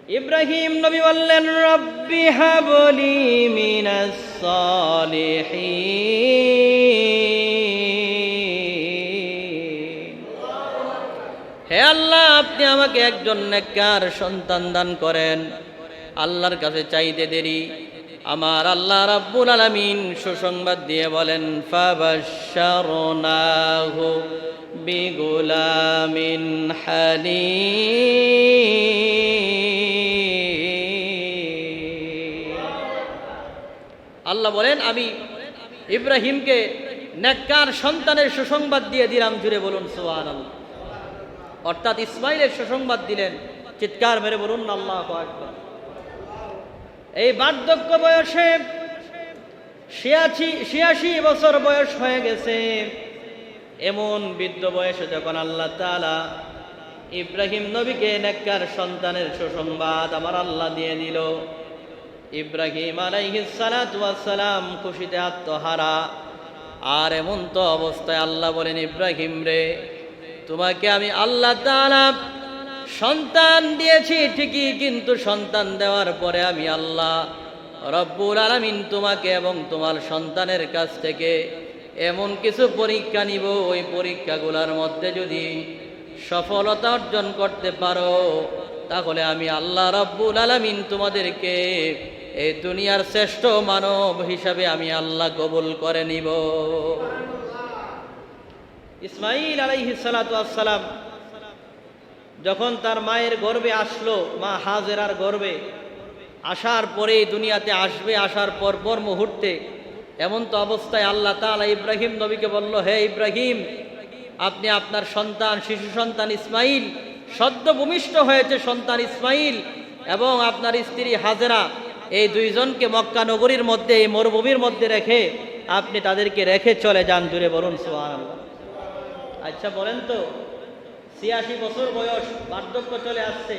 ইব্রাহিম নবী বললেন, রব্বি হাবলি মিনাস সালিহিন। হে আল্লাহ, আপনি আমাকে একজন নেককার সন্তান দান করেন। আল্লাহর কাছে চাইতে দেরি, আমার আল্লাহ রাব্বুল আলামিন সুসংবাদ দিয়ে বলেন, ফাবাশশারনাহু বিগুলামিন হালিম। আল্লাহ বলেন, আমি ইব্রাহিমকে নেককার সন্তানের সুসংবাদ দিয়ে দিলাম। জুড়ে বলুন সুবহানাল্লাহ। অর্থাৎ ইসমাইলের সুসংবাদ দিলেন। চিৎকার মেরে বলুন আল্লাহু আকবার। এই বার্ধক্য বয়সে ৮৬ বছর বয়স হয়ে গেছে, এমন বৃদ্ধ বয়সে যখন আল্লাহ তাআলা ইব্রাহিম নবীকে নেককার সন্তানের সুসংবাদ আমার আল্লাহ দিয়ে দিল, ইব্রাহিম আলাইহিস সালাতু ওয়াস সালাম খুশিতে আত্মহারা। আর এমন তো অবস্থায় আল্লাহ বলেন, ইব্রাহিম রে, তোমাকে আমি আল্লাহ তাআলা সন্তান দিয়েছি ঠিকই, কিন্তু সন্তান দেওয়ার পরে আমি আল্লাহ রব্বুল আলামিন তোমাকে এবং তোমার সন্তানের কাছ থেকে এমন কিছু পরীক্ষা নিব, ওই পরীক্ষাগুলোর মধ্যে যদি সফলতা অর্জন করতে পারো, তাহলে আমি আল্লাহ রব্বুল আলামিন তোমাদেরকে এই দুনিয়ার শ্রেষ্ঠ মানব হিসাবে আমি আল্লাহ কবুল করে নিব। ইসমাইল আলাইহিস সালাতু ওয়াস সালাম যখন তার মায়ের গর্ভে আসলো, মা হাজেরার গর্ভে আসার পরেই দুনিয়াতে আসবে, আসার পর মুহূর্তে এমন তো অবস্থায় আল্লাহ তাআলা ইব্রাহিম নবীকে বলল, হে ইব্রাহিম, আপনি আপনার সন্তান, শিশু সন্তান ইসমাইল, সদ্য ভূমিষ্ঠ হয়েছে সন্তান ইসমাইল এবং আপনার স্ত্রী হাজেরা, এই দুইজনকে মক্কা নগরীর মধ্যে, এই মরুভূমির মধ্যে রেখে আপনি তাদেরকে রেখে চলে যান। জুড়ে বলুন সুবহানাল্লাহ। আচ্ছা বলেন তো, ৮৬ বছর বয়স, বার্ধক্য চলে আসছে,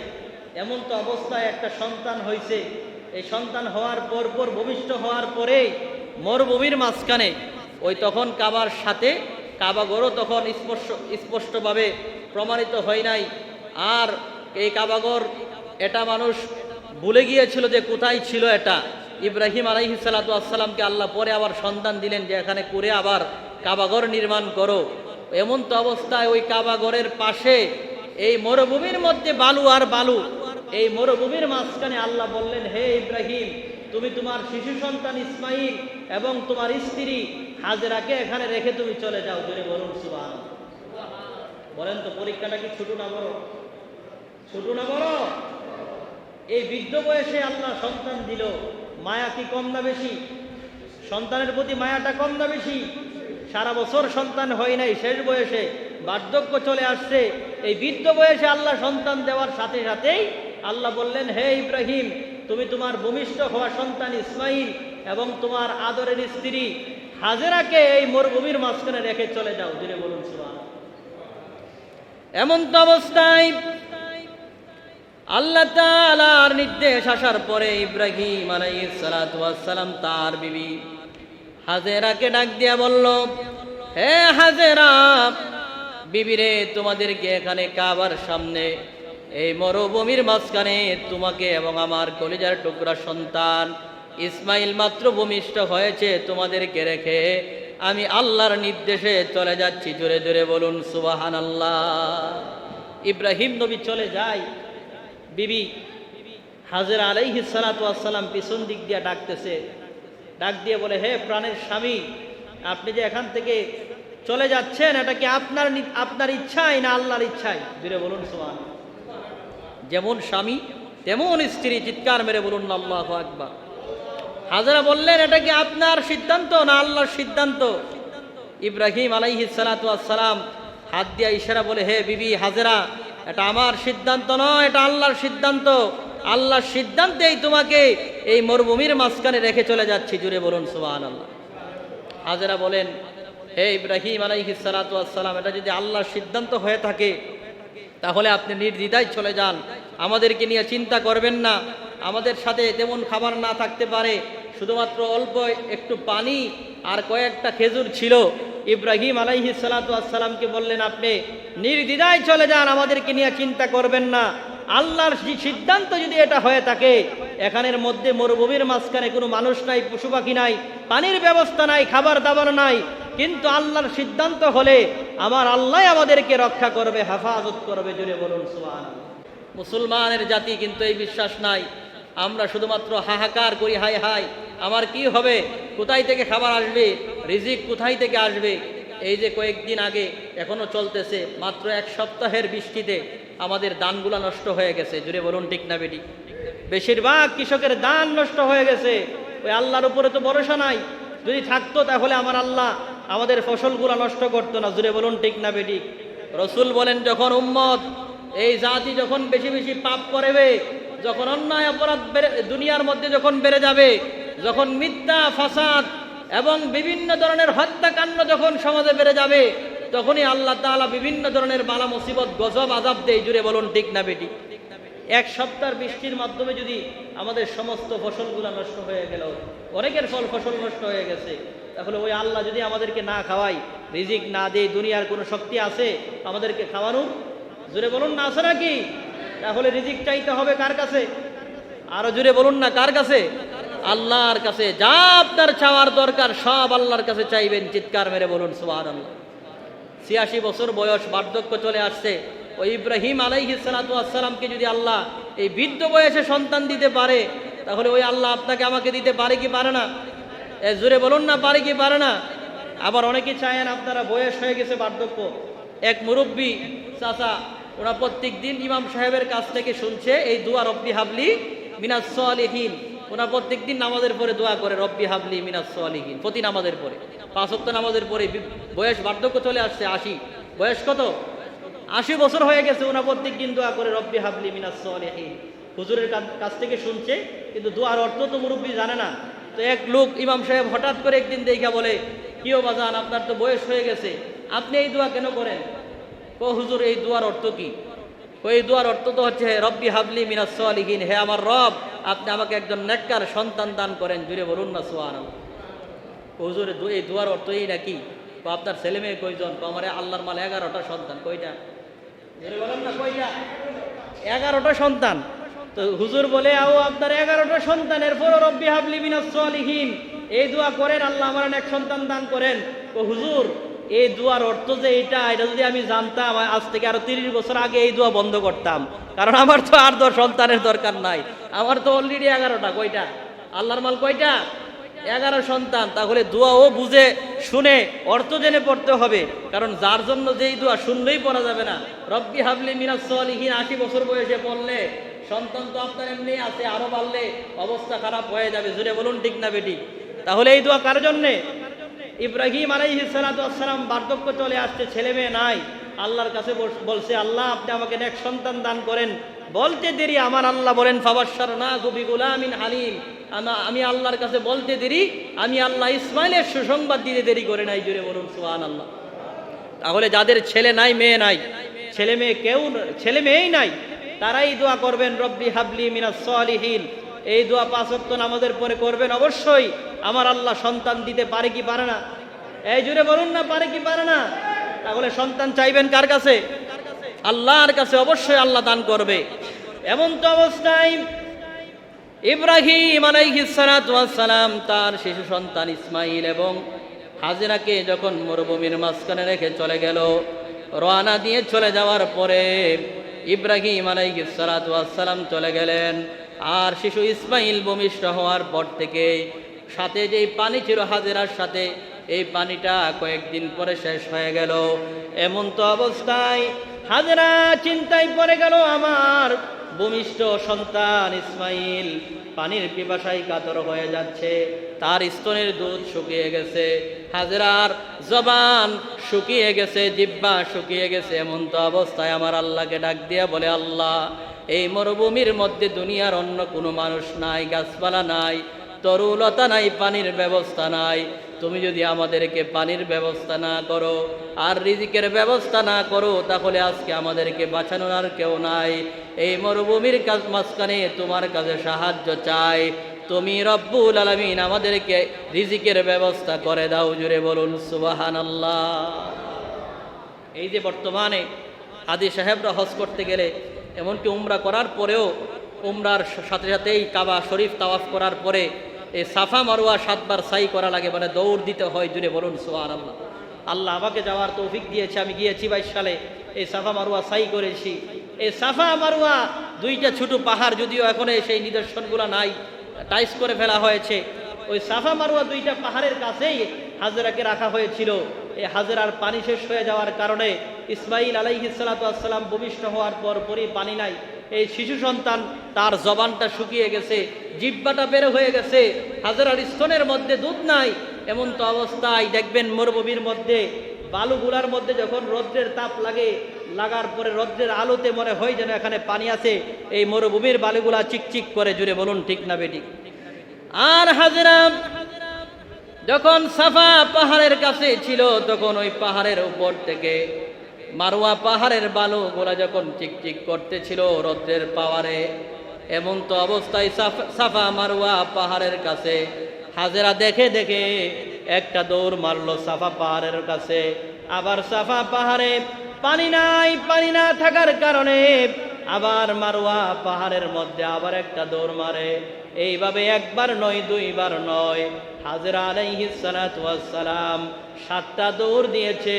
এমন তো অবস্থায় একটা সন্তান হয়েছে। এই সন্তান হওয়ার পর ভূমিষ্ঠ হওয়ার পরেই মরুভূমির মাঝখানে ওই তখন কাবার সাথে কাবাগরও তখন স্পষ্টভাবে প্রমাণিত হয় নাই। আর এই কাবাগর এটা মানুষ ভুলে গিয়েছিল যে কোথায় ছিল এটা। ইব্রাহিম আলাইহিস সালাতু ওয়াস সালামকে আল্লাহ পরে আবার সন্তান দিলেন যে এখানে করে আবার কাবাগর নির্মাণ করো। এমন তো অবস্থায় ওই কাবাগরের পাশে এই মরুভূমির মধ্যে বালু আর বালু, এই মরুভূমির মাঝখানে আল্লাহ বললেন, হে ইব্রাহিম, তুমি তোমার শিশু সন্তান ইসমাইল এবং তোমার স্ত্রী হাজেরাকে এখানে রেখে তুমি চলে যাও। জোরে বলুন সুবহানাল্লাহ। বলেন তো, পরীক্ষাটা কি ছোট না বড়? ছোট না বড়? এই বৃদ্ধ বয়সে আল্লাহ সন্তান দিল, মায়া কি কম না বেশি? সন্তানের প্রতি মায়াটা কম না বেশি? সারা বছর সন্তান হয় নাই, শেষ বয়সে বার্ধক্য চলে আসছে, এই বৃদ্ধ বয়সে আল্লাহ সন্তান দেওয়ার সাথে সাথেই আল্লাহ বললেন, হে ইব্রাহিম, তুমি তোমার ভূমিষ্ঠ হওয়া সন্তান ইসমাইল এবং তোমার আদরের স্ত্রী হাজেরাকে এই মরুভূমির মাঝখানে রেখে চলে যাও। জুড়ে বলুন সুবহানাল্লাহ। এমন তো অবস্থায় আল্লাহ তাআলার নির্দেশ আসার পরে ইব্রাহিম আলাইহিস সালাতু ওয়াস সালাম তার বিবি হাজেরাকে ডাক দিয়া বলল, হে হাজেরা, বিবিরে, তোমাদেরকে এখানে কাবার সামনে এই মরুভূমির মাঝখানে তোমাকে এবং আমার কলিজার টুকরা সন্তান ইসমাইল মাত্র ভূমিষ্ঠ হয়েছে, তোমাদেরকে রেখে আমি আল্লাহর নির্দেশে চলে যাচ্ছি। জোরে জোরে বলুন সুবহানাল্লাহ। ইব্রাহিম নবী চলে যায়, বিবি হাজেরা আলাইহিস সালাতু ওয়াস সালাম পিছন দিক দিয়ে ডাকতেছে, ডাক দিয়ে বলে, হে প্রাণের স্বামী, আপনি যে এখান থেকে চলে যাচ্ছেন, এটা কি আপনার ইচ্ছায় না আল্লাহর ইচ্ছায়? জুড়ে বলুন সুবহানাল্লাহ। যেমন স্বামী তেমন স্ত্রী, চিৎকার মেরে বলুন আল্লাহু আকবার। হাজেরা বললেন, এটা কি আপনার সিদ্ধান্ত না আল্লাহর সিদ্ধান্ত? ইব্রাহিম আলাইহিস সালাতু ওয়াস সালাম হাত দিয়া ইশারা বলে, হে বিবি হাজেরা, এটা আমার সিদ্ধান্ত নয়, এটা আল্লাহর সিদ্ধান্ত। আল্লাহর সিদ্ধান্তেই তোমাকে এই মরুভূমির মাঝখানে রেখে চলে যাচ্ছি। জুড়ে বলুন সুবহানাল্লাহ। হাজেরা বলেন, হে ইব্রাহিম আলাইহিস সালাতু ওয়াস সালাম, এটা যদি আল্লাহর সিদ্ধান্ত হয়ে থাকে তাহলে আপনি নির্দ্বিধায় চলে যান, আমাদেরকে নিয়ে চিন্তা করবেন না। আমাদের সাথে তেমন খাবার না থাকতে পারে, শুধুমাত্র অল্প একটু পানি আর কয়েকটা খেজুর ছিল। ইব্রাহিম আলাইহিস সালাতু ওয়াস সালামকে বললেন, আপনি নির্দ্বিধায় চলে যান, আমাদেরকে নিয়ে চিন্তা করবেন না। আল্লাহর সিদ্ধান্ত যদি এটা হয়ে থাকে, এখানের মধ্যে মরুভূমির মাঝখানে কোনো মানুষ নাই, পশু পাখি নাই, পানির ব্যবস্থা নাই, খাবার দাবার নাই, কিন্তু আল্লাহর সিদ্ধান্ত হলে আমার আল্লাহ আমাদেরকে রক্ষা করবে, হেফাজত করবে। জোরে বলুন সুবহানাল্লাহ। মুসলমানের জাতি কিন্তু এই বিশ্বাস নাই। আমরা শুধুমাত্র হাহাকার করি, হাই হাই আমার কি হবে, কোথায় থেকে খাবার আসবে, রিজিক কোথায় থেকে আসবে। এই যে কয়েকদিন আগে এখনো চলতেছে, মাত্র এক সপ্তাহের বৃষ্টিতে আমাদের ধানগুলা নষ্ট হয়ে গেছে। জুড়ে বলুন ঠিক না বেটি? বেশিরভাগ কৃষকের ধান নষ্ট হয়ে গেছে। ওই আল্লাহর উপরে তো ভরসা নাই, যদি থাকতো তাহলে আমার আল্লাহ আমাদের ফসলগুলা নষ্ট করতো না। জুড়ে বলুন ঠিক না বেটি? রসুল বলেন, যখন উম্মত এই জাতি যখন বেশি বেশি পাপ করবে, যখন অন্যায় অপরাধ দুনিয়ার মধ্যে যখন বেড়ে যাবে, যখন মিথ্যা ফাসাদ এবং বিভিন্ন ধরনের হত্যাকাণ্ড যখন সমাজে বেড়ে যাবে, তখনই আল্লাহ তাআলা বিভিন্ন ধরনের বালা মুসিবত গজব আযাব দেয়। জুড়ে বলুন ঠিক না বেটি? এক সপ্তাহের বৃষ্টির মাধ্যমে যদি আমাদের সমস্ত ফসলগুলো নষ্ট হয়ে গেল, অনেকের ফসল নষ্ট হয়ে গেছে, তাহলে ওই আল্লাহ যদি আমাদেরকে না খাওয়াই, রিজিক না দেয়, দুনিয়ার কোনো শক্তি আছে আমাদেরকে খাওয়ানোর? জুড়ে বলুন না, আছে নাকি? তাহলে রিজিক চাইতে হবে কার কাছে? আরো জুড়ে বলুন না, কার কাছে? আল্লাহর কাছে। যা আপনার চাওয়ার দরকার সব আল্লাহর কাছে চাইবেন। চিৎকার মেরে বলুন সুবহানাল্লাহ। ৮৬ বছর বয়স, বার্ধক্য চলে আসছে। ওই ইব্রাহিম আলাইহিস সালাতু ওয়াস সালামকে যদি আল্লাহ এই বৃদ্ধ বয়সে সন্তান দিতে পারে, তাহলে ওই আল্লাহ আপনাকে আমাকে দিতে পারে কি পারে না? জোরে বলুন না, পারে কি পারে না? আবার অনেকে চায়েন, আপনারা বয়স হয়ে গেছে, বার্ধক্য, এক মুরব্বী চাচা, ওরা প্রত্যেক দিন ইমাম সাহেবের কাছ থেকে শুনছে এই দোয়া, রব্বি হাবলি মিনাস সালিহিন। ওরা প্রত্যেক দিন নামাজের পরে দোয়া করে, রব্বি হাবলি মিনাস সালিহিন, প্রতি নামাজের পরে, 5 ওয়াক্ত নামাজের পরে। বয়স, বার্ধক্য চলে আসছে, 80। বয়স কত? 80 বছর হয়ে গেছে। ওরা প্রত্যেক দিন দোয়া করে, রব্বি হাবলি মিনাস সালিহিন। হুজুরের কাছ থেকে শুনছে, কিন্তু দোয়ার অর্থ তো মুরব্বী জানে না। তো এক লোক ইমাম সাহেব হঠাৎ করে একদিন দেখা বলে, কি ও বাজান, আপনার তো বয়স হয়ে গেছে, আপনি এই দোয়া কেন করেন? ও হুজুর, এই দোয়ার অর্থ কি? এই দোয়ার অর্থ তো হচ্ছে রব্বি হাবলি মিনাস সালিহিন, হে আমার রব, আপনি আমাকে একজন নেককার সন্তান দান করেন। জুড়ে বলুন না সুবহানাল্লাহ। হুজুর, এই দোয়ার অর্থ এই নাকি? তো আপনার ছেলে মেয়ে কয়জন? তো আমার আল্লাহর মাল 11টা সন্তান। কয়টা? জুড়ে বলুন না, কয়টা? 11টা সন্তান। তো হুজুর বলে, আও আপনার 11টা সন্তান, এরপরও রব্বি হাবলি মিনাস সালিহিন এই দোয়া করেন, আল্লাহ আমার এক সন্তান দান করেন। তো হুজুর, এই দোয়ার অর্থ যে এটা যদি আমি জানতাম, আজ থেকে আরো 30 বছর আগে এই দোয়া বন্ধ করতাম, কারণ আমার তো আর সন্তানের দরকার নাই, আমার তো অলরেডি 11টা। কয়টা? আল্লাহর মাল কয়টা? 11 সন্তান। তাহলে দোয়াও বুঝে শুনে অর্থ জেনে পড়তে হবে, কারণ যার জন্য যেই দোয়া শুনলেই পড়া যাবে না। রব্বি হাবলি মিনাস সালিহিন 80 বছর বয়সে পড়লে সন্তান তো আপনার এমনি আছে, আরো বাড়লে অবস্থা খারাপ হয়ে যাবে। জুড়ে বলুন ঠিক না বেটি? তাহলে এই দোয়া কার জন্যে? ইব্রাহিম আলাইহিস সালাতু ওয়াস সালাম, বার্ধক্য চলে আসছে, ছেলে মেয়ে নাই, আল্লাহর কাছে বলছে, আল্লাহ আপনি আমাকে এক সন্তান দান করেন। বলতে দেরি আমার আল্লাহ বলেন, ফাবাশশারনাহু বিগুলামিন হালিম, আমি আল্লাহর কাছে বলতে দেরি, আমি আল্লাহ ইসমাইলের সুসংবাদ দিতে দেরি করে নাই। জুড়ে বলুন সুবহানাল্লাহ। তাহলে যাদের ছেলে নাই, মেয়ে নাই, ছেলে মেয়েই নাই, তারাই দোয়া করবেন, রব্বি হাবলি মিনাস সালিহিন। এই দোয়া 5 ওয়াক্ত নামাজের পরে করবেন। অবশ্যই আমার আল্লাহ সন্তান দিতে পারে কি পারে না? এই জুড়ে বলুন না, পারে কি পারে না? তাহলে সন্তান চাইবেন কার কাছে? আল্লাহর কাছে। অবশ্যই আল্লাহ দান করবে। এমন তো অবস্থায় ইব্রাহিম আলাইহিস সালাতু ওয়াস সালাম তার শিশু সন্তান ইসমাইল এবং হাজেরাকে যখন মরুভূমির মাঝখানে রেখে চলে গেল, রওনা দিয়ে চলে যাওয়ার পরে ইব্রাহিম আলাইহিস সালাতু ওয়াস সালাম চলে গেলেন। আর শিশু ইসমাইল ভূমিষ্ঠ হওয়ার পর থেকে সাথে যেই পানি ছিল হাজেরার সাথে, এই পানিটা কয়েকদিন পরে শেষ হয়ে গেল। এমন তো অবস্থায় হাজেরা চিন্তায় পড়ে গেল, আমার ভূমিষ্ঠ সন্তান ইসমাইল পানির পিপাসায় কাতর হয়ে যাচ্ছে, তার স্তনের দুধ শুকিয়ে গেছে, হাজেরার জবান শুকিয়ে গেছে, জিহ্বা শুকিয়ে গেছে। এমন তো অবস্থায় আমার আল্লাহকে ডাক দিয়া বলে, আল্লাহ, এই মরুভূমির মধ্যে দুনিয়ার অন্য কোনো মানুষ নাই, গাছপালা নাই, তরুলতা নাই, পানির ব্যবস্থা নাই। তুমি যদি আমাদেরকে পানির ব্যবস্থা না করো আর রিজিকের ব্যবস্থা না করো, তাহলে আজকে আমাদেরকে বাঁচানোর আর কেউ নাই। এই মরুভূমির মাঝখানে তোমার কাছে সাহায্য চাই, তুমি রব্বুল আলামিন আমাদেরকে রিজিকের ব্যবস্থা করে দাও। জুড়ে বলুন সুবহানাল্লাহ। এই যে বর্তমানে হাজী সাহেবরা হজ করতে গেলে এমনকি উমরা করার পরেও উমরার সাথে সাথেই কাবা শরীফ তাওয়াফ করার পরে এই সাফা মারওয়া 7 বার সাই করা লাগে, মানে দৌড় দিতে হয়। জুড়ে বলুন সুবহানাল্লাহ। আল্লাহ আমাকে যাওয়ার তৌফিক দিয়েছে, আমি গিয়েছি 22 সালে, এই সাফা মারওয়া সাই করেছি। এই সাফা মারওয়া দুইটা ছোট পাহাড়, যদিও এখন সেই নিদর্শনগুলো নাই, টাইস করে ফেলা হয়েছে। ওই সাফা মারওয়া দুইটা পাহাড়ের কাছেই হাজেরাকে রাখা হয়েছিল। এই হাজেরার পানি শেষ হয়ে যাওয়ার কারণে ইসমাইল আলাইহিস সালাতু ওয়াস সালাম ভূমিষ্ঠ হওয়ার পরই পানি নাই। এই শিশু সন্তান তার জবানটা শুকিয়ে গেছে, জিহ্বাটা বের হয়ে গেছে, হাজেরার স্তনের মধ্যে দুধ নাই। এমন তো অবস্থায় দেখবেন মরুভূমির মধ্যে বালুগুলার মধ্যে যখন রৌদ্রের তাপ লাগার পরে রৌদ্রের আলোতে মনে হয় যেন এখানে পানি আছে। এই মরুভূমির বালুগুলা চিকচিক করে, জুড়ে বলুন ঠিক না বেঠিক? আর হাজেরা যখন সাফা পাহাড়ের কাছে ছিল, তখন ওই পাহাড়ের উপর থেকে মারওয়া পাহাড়ের বালুগুলা যখন চিকচিক করতেছিল রৌদ্রের পাওয়ারে, এমন তো অবস্থায় সাফা মারওয়া পাহাড়ের কাছে হাজেরা দেখে দেখে একটা দৌড় মারলো সাফা পাহাড়ের কাছে। আবার সাফা পাহাড়ে পানি নাই, পানি না থাকার কারণে আবার মারওয়া পাহাড়ের মধ্যে আবার একটা দৌড় মারে। এইভাবে একবার নয়, দুইবার নয়, হাজেরা আলাইহিস সালাতু ওয়াস সালাম 7টা দৌড় দিয়েছে।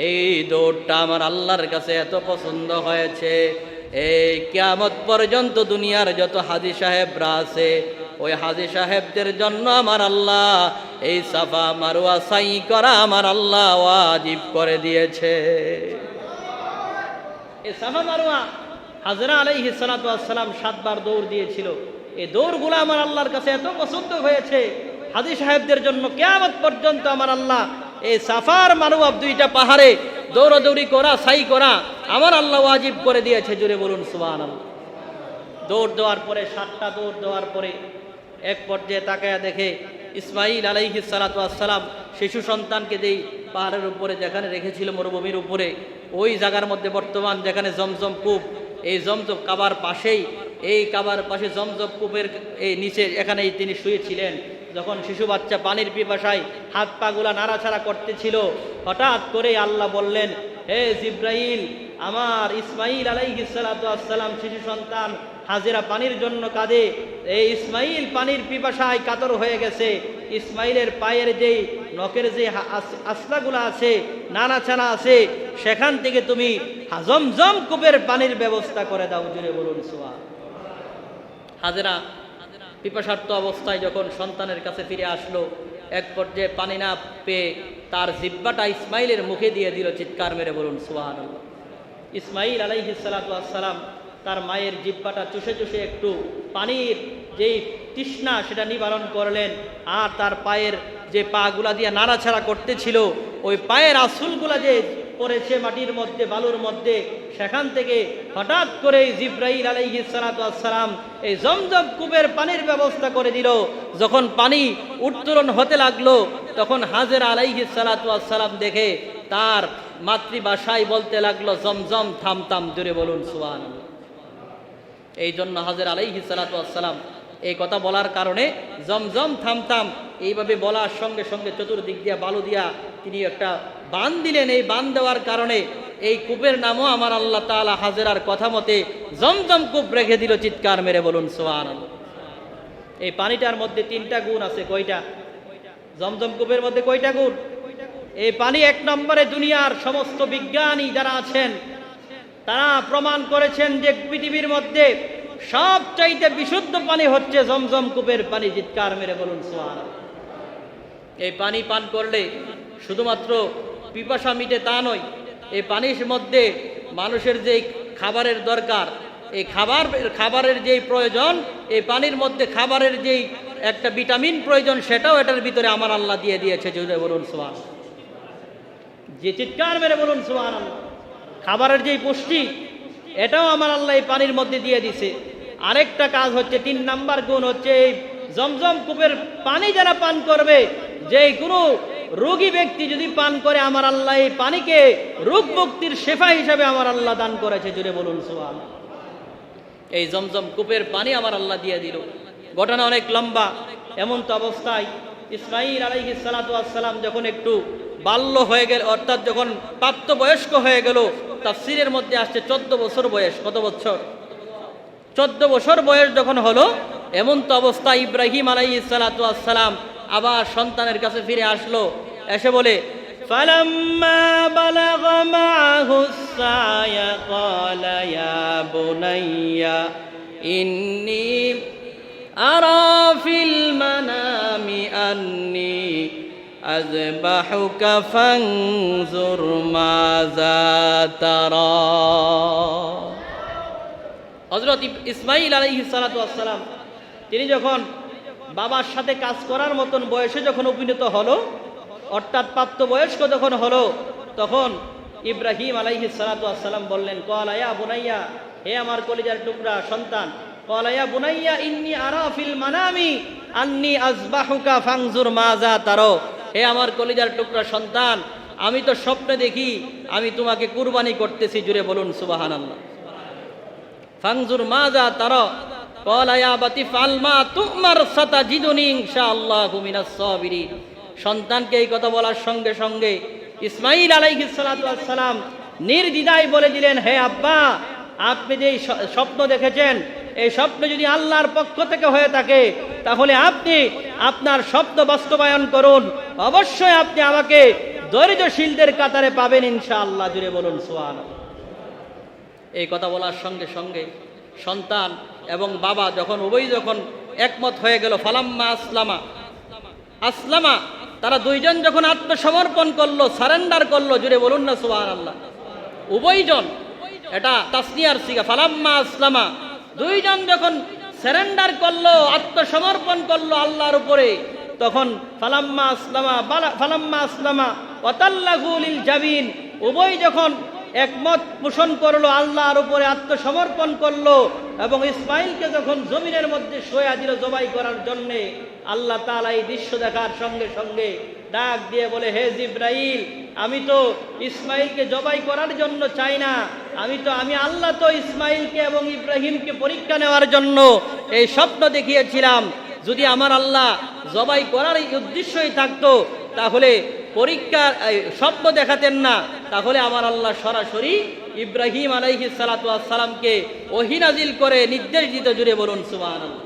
এই দৌড়টা আমার আল্লাহর কাছে এত পছন্দ হয়েছে, এই কিয়ামত পর্যন্ত দুনিয়ার যত হাজী সাহেবরা আছে, ওই হাজী সাহেবদের জন্য আমার আল্লাহ এই সাফা মারওয়া সাই করা আমার আল্লাহ ওয়াজিব করে দিয়েছে। এই সাফা মারওয়া হাজেরা আলাইহিস সালাতু ওয়াস সালাম 7 বার দৌড় দিয়েছিল। এই দৌড়গুলো আমার আল্লাহর কাছে এত পছন্দ হয়েছে, হাজী সাহেবদের জন্য কিয়ামত পর্যন্ত আমার আল্লাহ এই সাফার মারওয়া দুইটা পাহাড়ে দৌড়াদৌড়ি করা, সাই করা আমার আল্লাহ ওয়াজিব করে দিয়েছে। জুড়ে বলুন সুবহানাল্লাহ। দৌড় দেওয়ার পরে 7টা দৌড় দেওয়ার পরে এক পর্যায়ে তাকায়া দেখে ইসমাইল আলাইহিস সালাতু ওয়াস সালাম শিশু সন্তানকে যেই পাহাড়ের উপরে যেখানে রেখেছিল মরুভূমির উপরে, ওই জায়গার মধ্যে বর্তমান যেখানে জমজম কূপ, এই জমজম কাবার পাশেই, এই কাবার পাশে জমজম কূপের এই নিচে এখানেই তিনি শুয়েছিলেন। যখন শিশু বাচ্চা পানির পিপাসায় হাত পাগুলা নাড়াছাড়া করতেছিল, হঠাৎ করে আল্লাহ বললেন, হে জিব্রাইল, আমার ইসমাইল আলাইহিস সালাতু ওয়াস সালাম শিশু সন্তান হাজেরা পানির জন্য কাঁদে। এই ইসমাইল পানির পিপাসায় কাতর হয়ে গেছে। ইসমাইলের পায়ের যেই নখের যে আসলাগুলো আছে, নানাছানা আছে, সেখান থেকে তুমি জমজম কূপের পানির ব্যবস্থা করে দাও। জুড়ে বলুন সুবহানাল্লাহ। হাজেরা পিপাসার্ত অবস্থায় যখন সন্তানের কাছে ফিরে আসলো, এক পর্যায়ে পানি না পেয়ে তার জিহ্বাটা ইসমাইলের মুখে দিয়ে দিল। চিৎকার মেরে বলুন সুবহানাল্লাহ। ইসমাইল আলাইহিস সালাতু ওয়াস সালাম তার মায়ের জিহ্বাটা চুষে চুষে একটু পানির যেই তৃষ্ণা সেটা নিবারণ করলেন। আর তার পায়ের যে পাগুলা দিয়ে নাড়াছাড়া করতেছিল, ওই পায়ের আসুলগুলা যে পড়েছে মাটির মধ্যে, বালুর মধ্যে, সেখান থেকে হঠাৎ করে জিব্রাইল আলাইহিস সালাতু ওয়াস সালাম এই জমজম কূপের পানির ব্যবস্থা করে দিল। যখন পানি উত্তোলন হতে লাগলো, তখন হাজেরা আলাইহিস সালাতু ওয়াস সালাম দেখে তার মাতৃভাষায় বলতে লাগলো, জমজম থামতাম। জুড়ে বলুন সুবহানাল্লাহ। এই জন্য হাজেরা আলাইহিস সালাতু ওয়াস সালাম এই কথা বলার কারণে জমজম থামতাম এইভাবে বলার সঙ্গে সঙ্গে চতুর্দিক দিয়া বালু দিয়া তিনি একটা বান দিলেন। এই বান দেওয়ার কারণে এই কূপের নামও আমার আল্লাহ তাআলা হাজেরার কথা মতে জমজম কূপ রেখে দিল। চিৎকার মেরে বলুন সুবহানাল্লাহ। এই পানিটার মধ্যে 3টা গুণ আছে। কয়টা? জমজম কূপের মধ্যে কয়টা গুণ? এই পানি 1 নম্বরে দুনিয়ার সমস্ত বিজ্ঞানী যারা আছেন তারা প্রমাণ করেছেন যে পৃথিবীর মধ্যে সবচাইতে বিশুদ্ধ পানি হচ্ছে জমজম কূপের পানি। চিৎকার মেরে বলুন সুবহানাল্লাহ। এই পানি পান করলে শুধুমাত্র পিপাসা মিটে তা নয়, এই পানির মধ্যে মানুষের যেই খাবারের দরকার, এই খাবারের যেই প্রয়োজন, এই পানির মধ্যে খাবারের যেই একটা ভিটামিন প্রয়োজন, সেটাও এটার ভিতরে আমার আল্লাহ দিয়ে দিয়েছে। জুড়ে বলুন সুবহানাল্লাহ। যে চিৎকার মেরে বলুন সুবহানাল্লাহ। খাবারের যেই পুষ্টি, এটাও আমার আল্লাহ এই পানির মধ্যে দিয়ে দিছে। আরেকটা কাজ হচ্ছে, 3 নাম্বার গুণ হচ্ছে, এই জমজম কূপের পানি যারা পান করবে, যে কোনো রোগী ব্যক্তি যদি পান করে, আমার আল্লাহ এই পানিকে রোগ মুক্তির শেফা হিসাবে আমার আল্লাহ দান করেছে। জুড়ে বলুন সুবহানাল্লাহ। এই জমজম কূপের পানি আমার আল্লাহ দিয়ে দিল। ঘটনা অনেক লম্বা। এমন তো অবস্থায় ইসমাইল আলাইহিস সালাতু ওয়াস সালাম যখন একটু বাল্য হয়ে গেল, অর্থাৎ যখন প্রাপ্তবয়স্ক হয়ে গেল, তাফসিরের মধ্যে আসছে 14 বছর বয়স। কত বছর? 14 বছর বয়স যখন হলো, এমন তো অবস্থা ইব্রাহিম আলাইহিস সালাতু ওয়াস সালাম আবার সন্তানের কাছে ফিরে আসলো, এসে বলে ফালাম্মা বালাগা মাআহুস সায়া ক্বালা ইয়া বুনাইয়া ইন্নী আরা ফিল মানামি আন্নী আযবাহুকা ফানজুর মাযা তারা। হযরত ইসমাঈল আলাইহিস সালাতু ওয়াস সালাম তিনি যখন বাবার সাথে কাজ করার মতন বয়সে যখন উপনীত হলো, অর্থাৎ প্রাপ্তবয়স্ক যখন হলো, তখন ইব্রাহিম আলাইহিস সালাতু ওয়াস সালাম বললেন ক্বালা ইয়া বুনাইয়া, হে আমার কলিজার টুকরা সন্তান, ক্বালা ইয়া বুনাইয়া ইন্নী আরা ফিল মানামি আন্নী আযবাহুকা ফানজুর মাযা তারা। হে আমার কলিজার টুকরা সন্তান, আমি তো স্বপ্নে দেখি আমি তোমাকে কুরবানি করতেছি। জুড়ে বলুন সুবহানাল্লাহ। ফানজুর মাযা তারা ক্বালা ইয়া আবাতি ফাল মা তুমার সাতাজিদুনি ইনশাআল্লাহু মিনাস সাবিরিন। সন্তানকে এই কথা বলার সঙ্গে সঙ্গে ইসমাঈল আলাইহিস সালাতু ওয়াস সালাম নির্দ্বিধায় বলে দিলেন, হে আব্বা, আপনি যে স্বপ্ন দেখেছেন, এই স্বপ্ন যদি আল্লাহর পক্ষ থেকে হয়ে থাকে, তাহলে আপনি আপনার স্বপ্ন বাস্তবায়ন করুন। অবশ্যই আপনি আমাকে ধৈর্যশীলদের কাতারে পাবেন ইনশাআল্লাহ। জুড়ে বলুন সুবহানাল্লাহ। এই কথা বলার সঙ্গে সঙ্গে সন্তান এবং বাবা যখন উভয় যখন একমত হয়ে গেল, ফালাম্মা আসলামা, তারা দুইজন যখন আত্মসমর্পণ করলো, সারেন্ডার করলো। জুড়ে বলুন না সুবহানাল্লাহ। উভয়জন, এটা তাসনিয়ার সিগা, ফালাম্মা আসলামা, দুইজন যখন সারেন্ডার করলো, আত্মসমর্পণ করলো আল্লাহর উপরে, তখন ফালাম্মা আসলামা ওয়াতাল্লাহু লিল জাবিন, উভয় যখন একমত পোষণ করলো, আল্লাহর উপরে আত্মসমর্পণ করলো এবং ইসমাঈলকে যখন জমিনের মধ্যে শোয়া দিল জবাই করার জন্যে, আল্লাহ তাআলা এই দৃশ্য দেখার সঙ্গে সঙ্গে ডাক দিয়ে বলে, হে জিব্রাইল, আমি তো ইসমাঈলকে জবাই করার জন্য চাই না, আমি আল্লাহ তো ইসমাঈলকে এবং ইব্রাহিমকে পরীক্ষা নেওয়ার জন্য এই স্বপ্ন দেখিয়েছিলাম। যদি আমার আল্লাহ জবাই করার এই উদ্দেশ্যই থাকতো, তাহলে পরীক্ষার স্বপ্ন দেখাতেন না, তাহলে আমার আল্লাহ সরাসরি ইব্রাহিম আলাইহিস সালাতু ওয়াস সালামকে ওহী নাজিল করে নির্দেশ দিত। জুড়ে বলুন সুবহানাল্লাহ।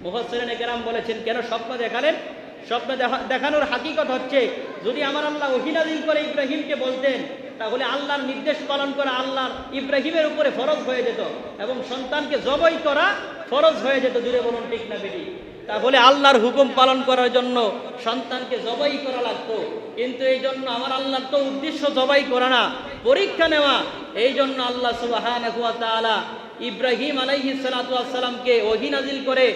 মুফাসসিরিনে কেরাম বলেছেন, কেন স্বপ্ন দেখালেন? স্বপ্ন দেখানোর হাকিকত হচ্ছে, যদি আমার আল্লাহ ওহী নাজিল করে ইব্রাহিমকে বলতেন, তাহলে আল্লাহর নির্দেশ পালন করা আল্লাহর ইব্রাহিমের উপরে ফরজ হয়ে যেত এবং সন্তানকে জবাই করা ফরজ হয়ে যেত। জুড়ে বলুন ঠিক না বেটি? তাহলে আল্লাহর হুকুম পালন করার জন্য সন্তানকে জবাই করা লাগতো, কিন্তু এই জন্য আমার আল্লাহর তো উদ্দেশ্য জবাই করা না, পরীক্ষা নেওয়া। এই জন্য আল্লাহ সুবহানাহু ওয়া তাআলা ইব্রাহিম আলাইহিস সালাতু ওয়াস সালামকে ওহী নাজিল করে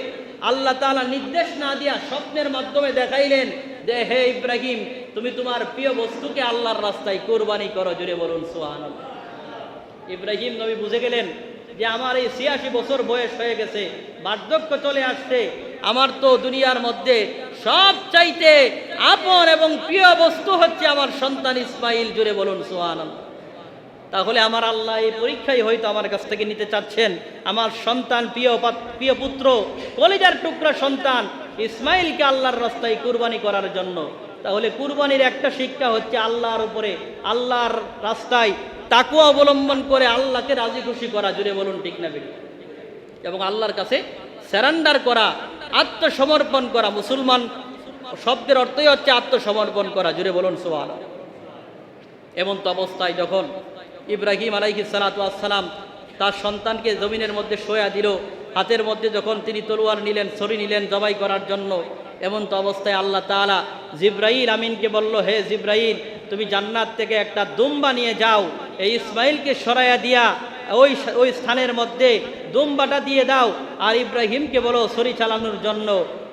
আল্লাহ তাআলা নির্দেশ না দিয়া স্বপ্নের মাধ্যমে দেখাইলেন যে, হে ইব্রাহিম, তুমি তোমার প্রিয় বস্তুকে আল্লাহর রাস্তায় কুরবানি করো। জুড়ে বলুন সুবহানাল্লাহ। ইব্রাহিম নবী বুঝে গেলেন যে আমার এই 86 বছর বয়স হয়ে গেছে, বার্ধক্য চলে আসছে, আমার তো দুনিয়ার মধ্যে সবচাইতে আপন এবং প্রিয় বস্তু হচ্ছে আমার সন্তান ইসমাঈল। জুড়ে বলুন সুবহানাল্লাহ। তাহলে আমার আল্লাহ এই পরীক্ষাই হয়তো আমার কাছ থেকে নিতে চাচ্ছেন, আমার সন্তান, প্রিয় পুত্র, কলিজার টুকরা সন্তান ইসমাঈলকে আল্লাহর রাস্তায় কুরবানি করার জন্য। তাহলে কুরবানির একটা শিক্ষা হচ্ছে আল্লাহর উপরে, আল্লাহর রাস্তায় তাকওয়া অবলম্বন করে আল্লাহকে রাজি খুশি করা। জুড়ে বলুন ঠিক না বেটি? এবং আল্লাহর কাছে সারেন্ডার করা, আত্মসমর্পণ করা। মুসলমান শব্দের অর্থই হচ্ছে আত্মসমর্পণ করা। জুড়ে বলুন সুবহানাল্লাহ। এমন তো অবস্থায় যখন ইব্রাহিম আলাইহিস সালাতু ওয়াস সালাম তার সন্তানকে জমিনের মধ্যে শোয়া দিল, হাতের মধ্যে যখন তিনি তলোয়ার নিলেন, ছড়ি নিলেন জবাই করার জন্য, এমন তো অবস্থায় আল্লাহ তাআলা জিব্রাইল আমিনকে বলল, হে জিব্রাইল, তুমি জান্নাত থেকে একটা দুম্বা নিয়ে যাও, এই ইসমাঈলকে সরাইয়া দিয়া ওই স্থানের মধ্যে দুম্বাটা দিয়ে দাও, আর ইব্রাহিমকে বলো ছড়ি চালানোর জন্য।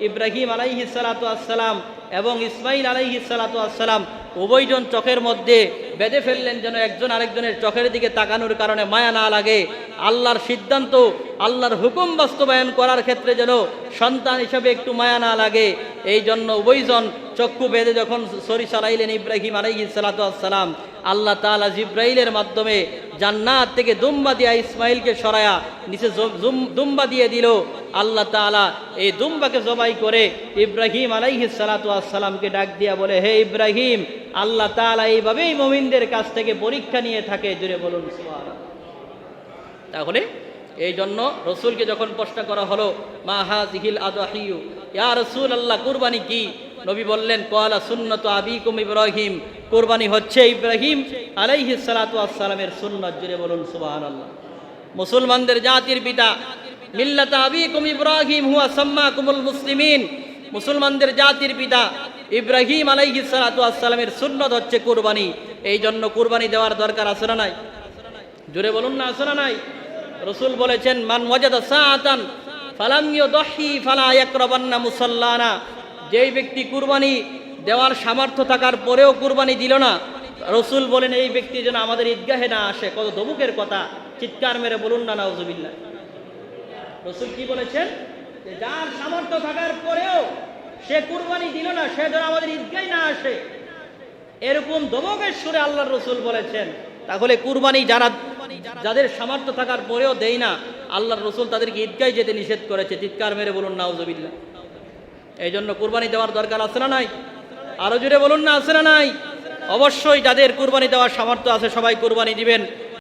ইব্রাহিম আলাইহিস সালাতু ওয়াস সালাম এবং ইসমাঈল আলাইহিস সালাতু ওয়াস সালাম উভয়জন চোখের মধ্যে বেঁধে ফেললেন, যেন একজন আরেকজনের চোখের দিকে তাকানোর কারণে মায়া না লাগে। আল্লাহর সিদ্ধান্ত, আল্লাহর হুকুম বাস্তবায়ন করার ক্ষেত্রে যেন সন্তান হিসেবে একটু মায়া না লাগে, এই জন্য উভয়জন চক্ষু বেঁধে যখন ছড়ি চালাইলেন ইব্রাহিম আলাইহিস সালাতু ওয়াস সালাম, আল্লাহ তাআলা জিব্রাইলের মাধ্যমে জান্নাত থেকে দুম্বা দিয়া ইসমাইলকে সরায়া নিচে দুম্বা দিয়ে দিল। আল্লাহ তাআলা এই দুম্বাকে জবাই করে ইব্রাহিম আলাইহিস সালাতু ওয়াস সালামকে ডাক দিয়া বলে, হে ইব্রাহিম, আল্লাহ তাআলা এইভাবেই মুমিনদের কাছ থেকে পরীক্ষা নিয়ে থাকে। জুড়ে বলুন সুবহানাল্লাহ। তাহলে এই জন্য রসুলকে যখন প্রশ্ন করা হলো, মা হাযিহিল আদহিয়ু, ইয়া রাসূলুল্লাহ, কুরবানি কি? নবী বললেন, ক্বালা সুন্নাতু আবিকুম ইব্রাহিম, কুরবানি হচ্ছে ইব্রাহিম আলাইহিস সালাতু ওয়াস সালামের সুন্নাত। জুড়ে বলুন সুবহানাল্লাহ। মুসলমানদের জাতির পিতা মিল্লাতা আবিকুম ইব্রাহিম হুয়া সাম্মাকুমুল মুসলিমিন, মুসলমানদের জাতির পিতা ইব্রাহিম আলাইহিস সালাতু ওয়াস সালামের সুন্নাত হচ্ছে কুরবানি। এই জন্য কুরবানি দেওয়ার দরকার আছে না নাই? জুড়ে বলুন না, আছে না নাই? রসুল বলেছেন, মান ওয়াজাদা সাআতান ফালাম ইউদহি ফালা ইয়াকরাবান্না মুসাল্লানা, যেই ব্যক্তি কুরবানি দেওয়ার সামর্থ্য থাকার পরেও কুরবানি দিল না, রসুল বলেন এই ব্যক্তি যেন আমাদের ঈদগাহে না আসে। কত দবুকের কথা! চিৎকার মেরে বলুন না নাউজুবিল্লাহ। রসুল কি বলেছেন? যার সামর্থ্য থাকার পরেও সে কুরবানি দিল না, সে যেন আমাদের ঈদগাহে না আসে। এরকম দবকের সুরে আল্লাহর রসুল বলেছেন। তাহলে কুরবানি যাদের সামর্থ্য থাকার পরেও দেয় না, আল্লাহর রসুল তাদেরকে ঈদগাহে যেতে নিষেধ করেছে। চিৎকার মেরে বলুন নাউজুবিল্লাহ। এই জন্য কুরবানি দেওয়ার দরকার আছে না নাই? আরো জুড়ে বলুন না, আছে না নাই? অবশ্যই যাদের কুরবানি দেওয়ার সামর্থ্য আছে সবাই কুরবানি দিবেন।